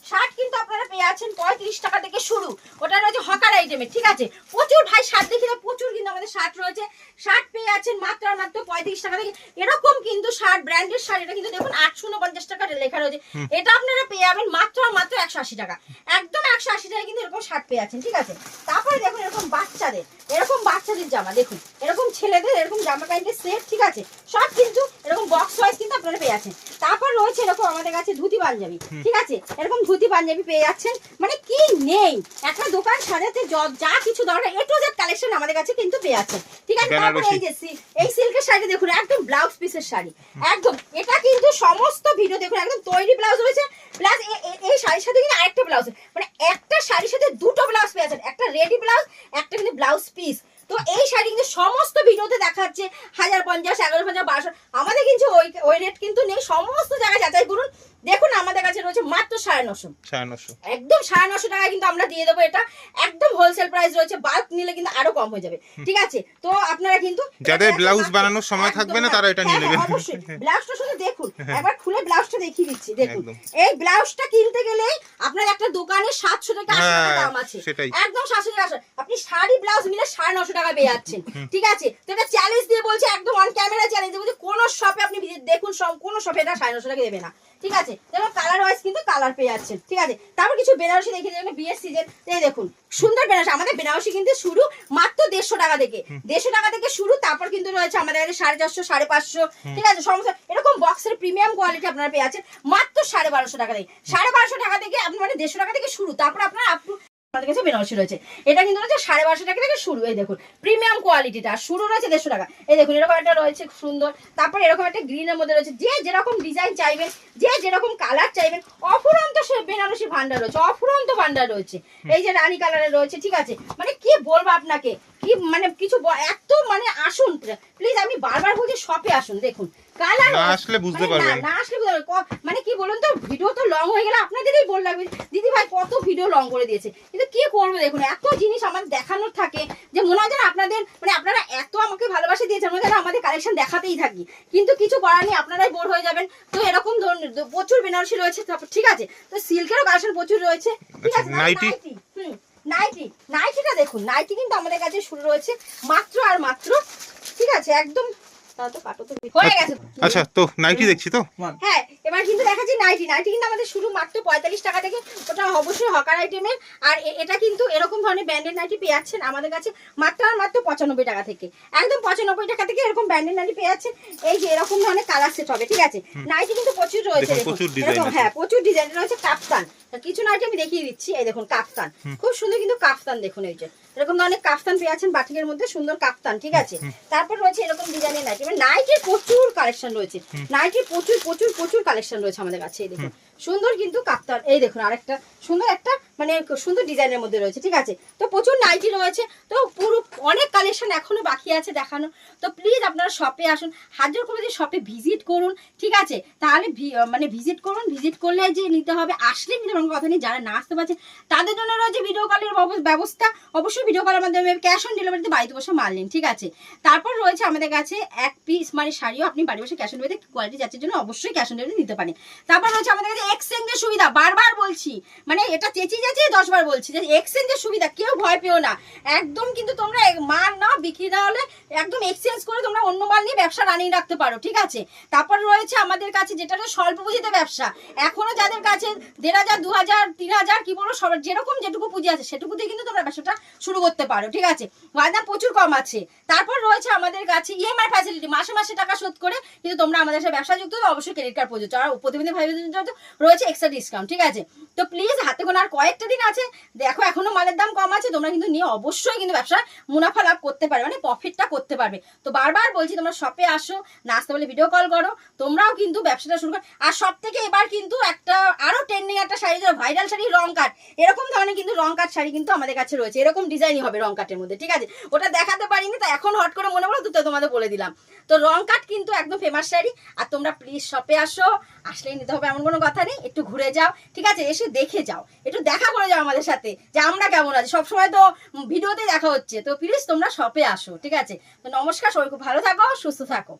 শার্ট কিন্তু আপনারা পেয়ে যাচ্ছেন 35 টাকা থেকে শুরু, ওটা রয়েছে হকার আইটেমের, ঠিক আছে। প্রচুর ভাই শার্ট দেখিলে প্রচুর কিন্তু আমাদের শার্ট রয়েছে, শার্ট পেয়ে যাচ্ছেন মাত্র আর মাত্র 35 টাকা থেকে। এরকম কিন্তু শার্ট, ব্র্যান্ডেড শার্ট, এটা কিন্তু দেখুন 849 টাকা লেখা রয়েছে, এটা আপনারা পেয়ে যাবেন মাত্র আর মাত্র 180 টাকা, একদম 180 টাকায় কিন্তু এরকম শার্ট পেয়ে যাচ্ছেন, ঠিক আছে। তারপরে দেখুন এরকম বাচ্চাদের জামা, দেখুন এরকম ছেলেদের এরকম জামা প্যান্টের সেট, ঠিক আছে, সব কিন্তু এরকম বক্স ওয়াইজ কিন্তু আপনারা পেয়ে যাচ্ছেন। তারপর রয়েছে এরকম আমাদের কাছে ধুতি পাঞ্জাবি, ঠিক আছে, এরকম ধুতি পাঞ্জাবি পেয়ে যাচ্ছেন, মানে কি নেই, একটা দোকান সাজাতে যা কিছু দরকার A to Z কালেকশন আমাদের কাছে কিন্তু পেয়ে যাচ্ছেন, ঠিক আছে। তারপর এই যে এই সিল্কের শাড়ি দেখুন, একদম ব্লাউজ পিসের শাড়ি, একদম এটা কিন্তু সমস্ত ভিডিও দেখুন, একদম তৈরি ব্লাউজ রয়েছে, প্লাস এই শাড়ির সাথে কিন্তু আরেকটা ব্লাউজ, মানে একটা শাড়ির সাথে দুটো ব্লাউজ পেয়ে যাচ্ছেন, একটা রেডি ব্লাউজ, একটা কিন্তু ব্লাউজ পিস। তো এই শাড়ি কিন্তু সমস্ত ভিডিওতে দেখাচ্ছে 1050, 1150, 1200, আমাদের কিন্তু ওই রেট কিন্তু নেই, সমস্ত জায়গায় যাচাই করুন, দেখুন আমাদের কাছে রয়েছে মাত্র 950, একদম 950 টাকায় কিন্তু আমরা দিয়ে দেবো। এটা একদম হোলসেল প্রাইস রয়েছে, বাল্ক নিলে কিন্তু আরো কম হয়ে যাবে, ঠিক আছে। তো আপনারা কিন্তু যাদের ব্লাউজ বানানোর সময় থাকবে না তারা এটা নিয়ে নেবেন, অবশ্যই। ব্লাউজটা শুধু দেখুন, একবার খুলে ব্লাউজটা দেখিয়ে দিচ্ছি, দেখুন এই ব্লাউজটা কিনতে গেলে আপনার একটা দোকানে 700 থেকে 800 টাকা দাম আছে, একদম 700 টাকা, আপনি শাড়ি ব্লাউজ মিলে 950 টাকা পেয়ে যাচ্ছেন, ঠিক আছে। তো এটা চ্যালেঞ্জ দিয়ে বলছে, একদম অন ক্যামেরা চ্যালেঞ্জ দিয়ে বলছে, কোন শপে আপনি দেখুন, কোন শপে এটা 950 টাকা দেবে না, ঠিক আছে। যেমন কালার ওয়াইজ কিন্তু কালার পেয়ে যাচ্ছেন, ঠিক আছে। তারপর কিছু বেনারসি দেখিয়ে দেবেন, বিয়ের সিজন, এই দেখুন সুন্দর বেনারসি, আমাদের বেনারসি কিন্তু শুরু মাত্র 150 টাকা থেকে, 150 টাকা থেকে শুরু। তারপর কিন্তু রয়েছে আমাদের কাছে 450, 550, ঠিক আছে, সমস্ত এরকম বক্সের প্রিমিয়াম কোয়ালিটি আপনারা পেয়ে যাচ্ছেন মাত্র 1250 টাকা থেকে, 1250 টাকা থেকে আপনি মানে 150 টাকা থেকে শুরু। তারপর আপনার আমাদের কাছে বেনারসি রয়েছে, এটা কিন্তু রয়েছে 1250 টাকা থেকে শুরু, এই দেখুন প্রিমিয়াম কোয়ালিটিটা শুরু রয়েছে 150 টাকা, এই দেখুন এরকম একটা রয়েছে সুন্দর। তারপর এরকম একটা গ্রিনের মধ্যে রয়েছে, যে যেরকম ডিজাইন চাইবেন, যে যেরকম কালার চাইবেন, অফুরন্ত সে বেনারসি ভান্ডার রয়েছে, অফুরন্ত ভান্ডার রয়েছে, এই যে রানী কালারের রয়েছে, ঠিক আছে। মানে কি বলবো আপনাকে, কি মানে কিছু এত মানে আসুন প্লিজ, আমি বারবার বলছি শপে আসুন, দেখুন কালার না আসলে বুঝতে পারবেন, না আসলে মানে কি বলুন তো, ভিডিও তো লং হয়ে গেলে আপনাদেরই বল লাগবে, দিদি ভাই কত ভিডিও লং করে দিয়েছে, কিন্তু কি করবো দেখুন, এত জিনিস আমাদের দেখানোর থাকে যে মনে হয় যেন আপনাদের মানে আপনারা এত আমাকে ভালোবাসা দিয়েছেন, মনে হয় আমাদের কালেকশন দেখাতেই থাকি, কিন্তু কিছু করার নেই, আপনারাই বোর হয়ে যাবেন। তো এরকম ধরনের প্রচুর বেনারসি রয়েছে, ঠিক আছে। তো সিল্কেরও কালেকশন প্রচুর রয়েছে, ঠিক আছে। নাইটিটা দেখুন, নাইটি কিন্তু আমাদের কাছে শুরু রয়েছে মাত্র আর মাত্র, ঠিক আছে, একদম হয়ে গেছে। আচ্ছা, তো নাইটি দেখছি তো, হ্যাঁ, এবার এবার কিন্তু দেখাচ্ছি নাইটি। নাইটি কিন্তু আমাদের শুরু মাত্র 45 টাকা থেকে, ওটা অবশ্যই হকার আইটেমের। আর এটা কিন্তু এরকম ধরনের ব্র্যান্ডেড নাইটি পেয়ে যাচ্ছেন আমাদের কাছে মাত্র 95 টাকা থেকে, একদম 95 টাকা থেকে এরকম ব্র্যান্ডেড নাইটি পেয়ে যাচ্ছেন। এই যে এরকম ধরনের কালার সেট হবে, ঠিক আছে। নাইটি কিন্তু প্রচুর রয়েছে, হ্যাঁ প্রচুর ডিজাইন রয়েছে। কাফতান কিছু নাইটি আমি দেখিয়ে দিচ্ছি, এই দেখুন কাফতান, খুব সুন্দর কিন্তু কাফতান, দেখুন এই যে এরকম ধরনের কাফতান পেয়ে যাচ্ছেন বাটিকের মধ্যে, সুন্দর কাফতান, ঠিক আছে। তারপর রয়েছে এরকম ডিজাইনের নাইটি, মানে নাইটির প্রচুর কালেকশন রয়েছে, নাইটির প্রচুর প্রচুর প্রচুর কালেকশন রয়েছে আমাদের কাছে। এই দেখুন সুন্দর কিন্তু কাপ্তান, এই দেখুন আরেকটা সুন্দর একটা মানে সুন্দর ডিজাইনের মধ্যে রয়েছে, ঠিক আছে। তো প্রচুর নাইটি রয়েছে, তো পুরো অনেক কালেকশন এখনো বাকি আছে দেখানো। তো প্লিজ আপনারা শপে আসুন, হাত জোর করে যে শপে ভিজিট করুন, ঠিক আছে। তাহলে মানে ভিজিট করুন, ভিজিট করলে যে নিতে হবে, আসলে কিন্তু কোনো কথা নেই। যারা না আসতে পারছে তাদের জন্য রয়েছে ভিডিও কলের ব্যবস্থা, অবশ্যই ভিডিও কলের মাধ্যমে ক্যাশ অন ডেলিভারিতে বাড়িতে বসে মাল নিন, ঠিক আছে। তারপর রয়েছে আমাদের কাছে এক পিস মানে শাড়িও আপনি বাড়ি বসে ক্যাশ অন ডেলিভারিতে কোয়ালিটি যাচ্ছের জন্য অবশ্যই ক্যাশ অন ডেলিভারি নিতে পারেন। তারপর রয়েছে আমাদের কাছে এক্সচেঞ্জের সুবিধা, বারবার বলছি, মানে এটা চেঁচিয়ে 10 বার বলছি যে এক্সচেঞ্জের সুবিধা, কেউ ভয় পেও না। একদম কিন্তু তোমরা মাল নাও, বিক্রি না হলে একদম এক্সচেঞ্জ করে তোমরা অন্য মাল নিয়ে ব্যবসা রানিং রাখতে পারো, ঠিক আছে। তারপর রয়েছে আমাদের কাছে যেটা স্বল্প পুঁজিতে ব্যবসা, এখনো যাদের কাছে 1500, 2000, 3000 কি বলবো, সবার যেরকম যেটুকু পুঁজি আছে সেটুকুতে কিন্তু তোমরা ব্যবসাটা শুরু করতে পারো, ঠিক আছে। ওয়াদা প্রচুর কম আছে। তারপর রয়েছে আমাদের কাছে ইএমআই ফ্যাসিলিটি, মাসে মাসে টাকা শোধ করে কিন্তু তোমরা আমাদের সাথে ব্যবসা যুক্ত হলে অবশ্যই ক্রেডিট কার্ড প্রযোজ্য। আর প্রতিবন্ধী ভাই বোনদের জন্য রয়েছে এক্সট্রা ডিসকাউন্ট, ঠিক আছে। তো প্লিজ হাতে গোনা আর কয়েকটা দিন আছে, দেখো এখনো মালের দাম কম আছে, তোমরা কিন্তু নিয়ে অবশ্যই কিন্তু ব্যবসা মুনাফা লাভ করতে পারবে, মানে প্রফিটটা করতে পারবে। তো বারবার বলছি তোমরা শপে আসো, না আসতে বলে ভিডিও কল করো, তোমরাও কিন্তু ব্যবসাটা শুরু করো। আর সব থেকে এবার কিন্তু একটা আরো ট্রেন্ডিং একটা শাড়ি, ভাইরাল শাড়ি রং কাট, এরকম ধরনের কিন্তু রং কাট শাড়ি কিন্তু আমাদের কাছে রয়েছে, এরকম ডিজাইনই হবে রং কাটের মধ্যে, ঠিক আছে। ওটা দেখাতে পারিনি, তো এখন হট করে মনে পড়লো তো তোমাদের বলে দিলাম। তো রং কাট কিন্তু একদম ফেমাস শাড়ি। আর তোমরা প্লিজ শপে আসো, আসলেই নিতে হবে এমন কোনো কথা নেই, একটু ঘুরে যাও, ঠিক আছে, এসে দেখে যাও, একটু দেখা করে যাও আমাদের সাথে যে আমরা কেমন আছি। সবসময় তো ভিডিওতে দেখা হচ্ছে, তো প্লিজ তোমরা শপে আসো, ঠিক আছে। তো নমস্কার, সবাই খুব ভালো থাকো, সুস্থ থাকো।